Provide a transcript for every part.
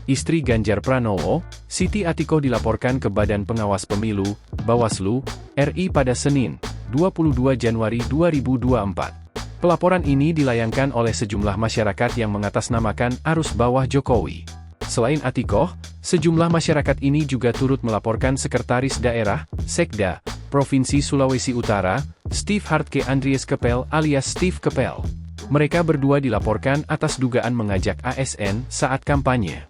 Istri Ganjar Pranowo, Siti Atikoh dilaporkan ke Badan Pengawas Pemilu, Bawaslu, RI pada Senin, 22 Januari 2024. Pelaporan ini dilayangkan oleh sejumlah masyarakat yang mengatasnamakan arus bawah Jokowi. Selain Atikoh, sejumlah masyarakat ini juga turut melaporkan Sekretaris Daerah, Sekda, Provinsi Sulawesi Utara, Steve Hartke Andries Kepel alias Steve Kepel. Mereka berdua dilaporkan atas dugaan mengajak ASN saat kampanye.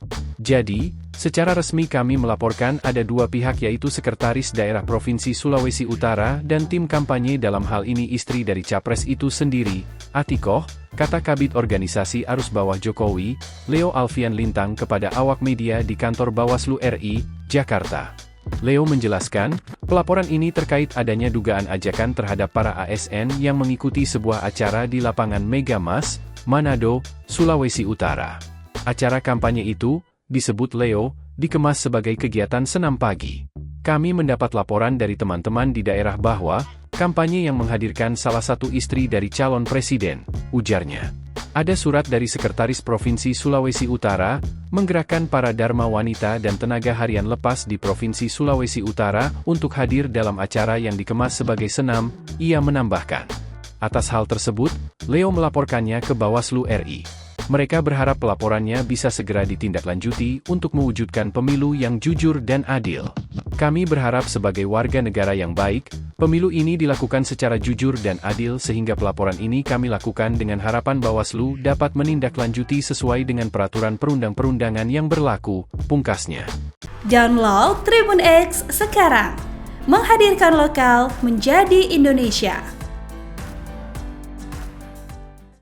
Jadi, secara resmi kami melaporkan ada dua pihak yaitu Sekretaris Daerah Provinsi Sulawesi Utara dan tim kampanye dalam hal ini istri dari Capres itu sendiri, Atikoh, kata Kabid Organisasi Arus Bawah Jokowi, Leo Alfian Lintang kepada awak media di kantor Bawaslu RI, Jakarta. Leo menjelaskan, pelaporan ini terkait adanya dugaan ajakan terhadap para ASN yang mengikuti sebuah acara di lapangan Megamas, Manado, Sulawesi Utara. Acara kampanye itu, disebut Leo, dikemas sebagai kegiatan senam pagi. Kami mendapat laporan dari teman-teman di daerah bahwa, kampanye yang menghadirkan salah satu istri dari calon presiden, ujarnya. Ada surat dari Sekretaris Provinsi Sulawesi Utara, menggerakkan para Dharma Wanita dan tenaga harian lepas di Provinsi Sulawesi Utara untuk hadir dalam acara yang dikemas sebagai senam, ia menambahkan. Atas hal tersebut, Leo melaporkannya ke Bawaslu RI. Mereka berharap pelaporannya bisa segera ditindaklanjuti untuk mewujudkan pemilu yang jujur dan adil. Kami berharap sebagai warga negara yang baik, pemilu ini dilakukan secara jujur dan adil sehingga pelaporan ini kami lakukan dengan harapan Bawaslu dapat menindaklanjuti sesuai dengan peraturan perundang-perundangan yang berlaku, pungkasnya. Download Tribun X sekarang, menghadirkan lokal menjadi Indonesia.